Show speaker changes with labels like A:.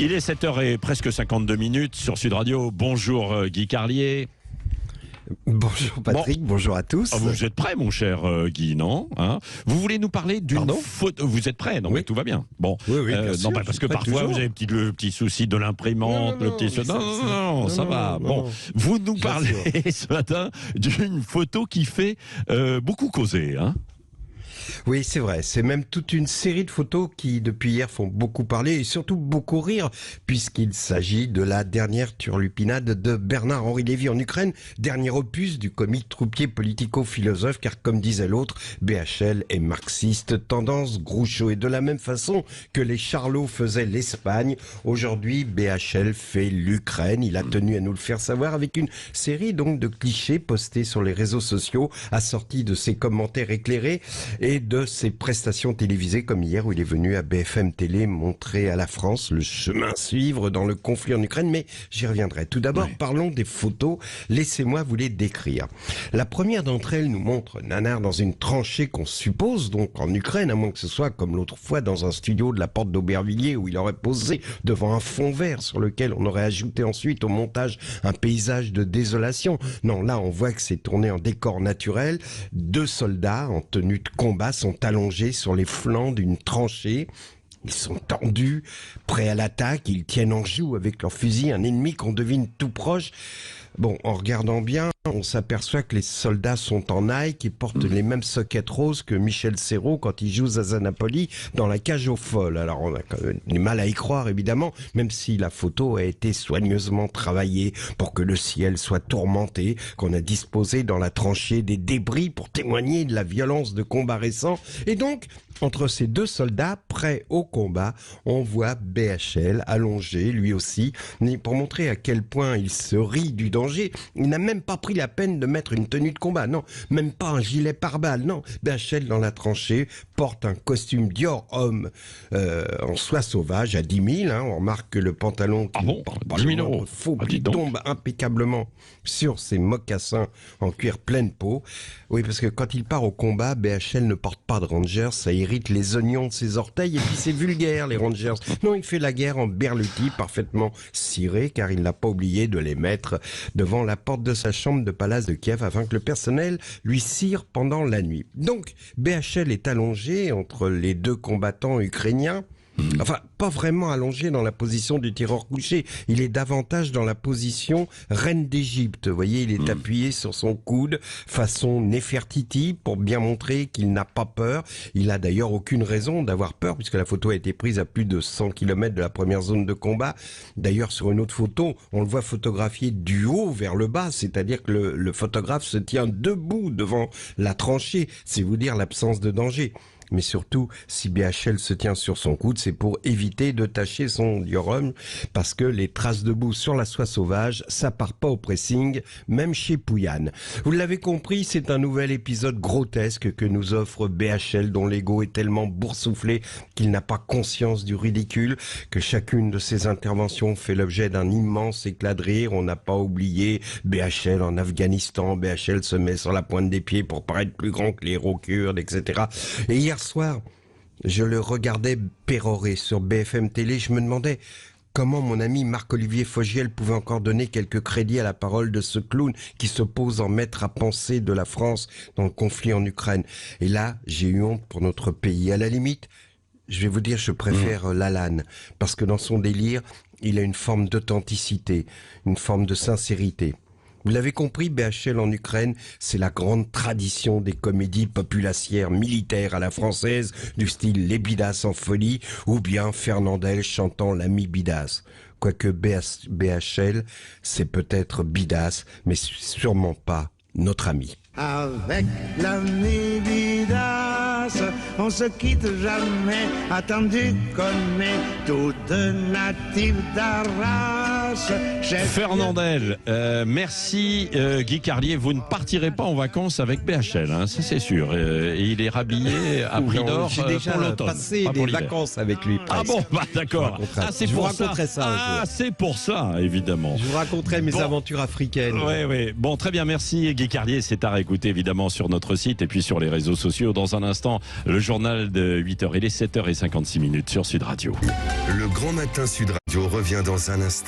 A: Il est 7h et presque 52 minutes sur Sud Radio. Bonjour Guy Carlier.
B: Bonjour Patrick, bonjour à tous.
A: Vous êtes prêt, mon cher Guy, non Vous voulez nous parler d'une photo. Vous êtes prêt? Non,
B: oui.
A: Mais tout va bien. Bon,
B: oui, bien sûr,
A: non, parce que parfois vous avez le petit souci de l'imprimante, non, ça va. Bon, vous nous parlez ce matin d'une photo qui fait beaucoup causer, hein.
B: Oui, c'est vrai. C'est même toute une série de photos qui, depuis hier, font beaucoup parler et surtout beaucoup rire, puisqu'il s'agit de la dernière turlupinade de Bernard-Henri Lévy en Ukraine, dernier opus du comique troupier politico-philosophe, car comme disait l'autre, BHL est marxiste, tendance Groucho. Et de la même façon que les Charlots faisaient l'Espagne, aujourd'hui, BHL fait l'Ukraine. Il a tenu à nous le faire savoir avec une série donc de clichés postés sur les réseaux sociaux, assortis de ses commentaires éclairés et de ses prestations télévisées, comme hier où il est venu à BFM Télé montrer à la France le chemin à suivre dans le conflit en Ukraine, mais j'y reviendrai. Tout d'abord, parlons des photos, laissez-moi vous les décrire. La première d'entre elles nous montre Nanar dans une tranchée qu'on suppose donc en Ukraine, à moins que ce soit comme l'autre fois dans un studio de la porte d'Aubervilliers où il aurait posé devant un fond vert sur lequel on aurait ajouté ensuite au montage un paysage de désolation. Non, là on voit que c'est tourné en décor naturel. Deux soldats en tenue de combat sont allongés sur les flancs d'une tranchée. Ils sont tendus, prêts à l'attaque. Ils tiennent en joue avec leur fusil un ennemi qu'on devine tout proche. Bon, en regardant bien, on s'aperçoit que les soldats sont en Nike et portent les mêmes sockets roses que Michel Serrault quand il joue Zaza Napoli dans La Cage aux Folles. Alors on a quand même du mal à y croire évidemment, même si la photo a été soigneusement travaillée pour que le ciel soit tourmenté, qu'on a disposé dans la tranchée des débris pour témoigner de la violence de combats récents. Et donc, entre ces deux soldats prêts au combat, on voit BHL allongé lui aussi, mais pour montrer à quel point il se rit du danger. Il n'a même pas pris la peine de mettre une tenue de combat, non, même pas un gilet pare-balles, non. BHL dans la tranchée porte un costume Dior homme en soie sauvage à 10 000, hein. On remarque que le pantalon qui porte pas
A: 10 000 €
B: faux tombe impeccablement sur ses mocassins en cuir pleine peau. Oui, parce que quand il part au combat, BHL ne porte pas de Rangers, ça irrite les oignons de ses orteils et puis c'est vulgaire les Rangers. Non, il fait la guerre en berluti parfaitement ciré car il n'a pas oublié de les mettre devant la porte de sa chambre de palace de Kiev afin que le personnel lui cire pendant la nuit. Donc, BHL est allongé entre les deux combattants ukrainiens. Enfin, pas vraiment allongé dans la position du tireur couché. Il est davantage dans la position reine d'Égypte. Vous voyez, il est appuyé sur son coude, façon Néfertiti, pour bien montrer qu'il n'a pas peur. Il a d'ailleurs aucune raison d'avoir peur, puisque la photo a été prise à plus de 100 km de la première zone de combat. D'ailleurs, sur une autre photo, on le voit photographié du haut vers le bas, c'est-à-dire que le photographe se tient debout devant la tranchée. C'est vous dire l'absence de danger. Mais surtout, si BHL se tient sur son coude, c'est pour éviter de tacher son diorhomme, parce que les traces de boue sur la soie sauvage, ça part pas au pressing, même chez Pouyanne. Vous l'avez compris, c'est un nouvel épisode grotesque que nous offre BHL, dont l'ego est tellement boursouflé qu'il n'a pas conscience du ridicule, que chacune de ses interventions fait l'objet d'un immense éclat de rire. On n'a pas oublié BHL en Afghanistan, BHL se met sur la pointe des pieds pour paraître plus grand que les héros kurdes, etc. Et hier soir, je le regardais pérorer sur BFM Télé. Je me demandais comment mon ami Marc-Olivier Fogiel pouvait encore donner quelques crédits à la parole de ce clown qui se pose en maître à penser de la France dans le conflit en Ukraine. Et là, j'ai eu honte pour notre pays. À la limite, je vais vous dire, je préfère Lalanne, parce que dans son délire, il a une forme d'authenticité, une forme de sincérité. Vous l'avez compris, BHL en Ukraine, c'est la grande tradition des comédies populacières militaires à la française, du style Les Bidas en folie, ou bien Fernandel chantant l'ami Bidas. Quoique BHL, c'est peut-être Bidas, mais sûrement pas notre ami.
C: Avec l'ami Bidas, on se quitte jamais, attendu qu'on est tous deux natifs d'Arras.
A: Fernandel, merci Guy Carlier. Vous ne partirez pas en vacances avec BHL, hein, ça c'est sûr. Et il est rhabillé à prix d'or
B: J'ai déjà
A: pour l'automne.
B: passé
A: pas
B: des
A: pour l'hiver.
B: vacances avec lui.
A: Ah
B: presque.
A: bon, bah d'accord.
B: Je vous raconterai ça un jour.
A: C'est pour ça, évidemment.
B: Je vous raconterai mes
A: Bon.
B: aventures africaines.
A: Oui. Bon, très bien, merci Guy Carlier. C'est à réécouter évidemment sur notre site et puis sur les réseaux sociaux. Dans un instant, le journal de 8h. Il est 7h56 sur Sud Radio.
D: Le Grand Matin Sud Radio revient dans un instant.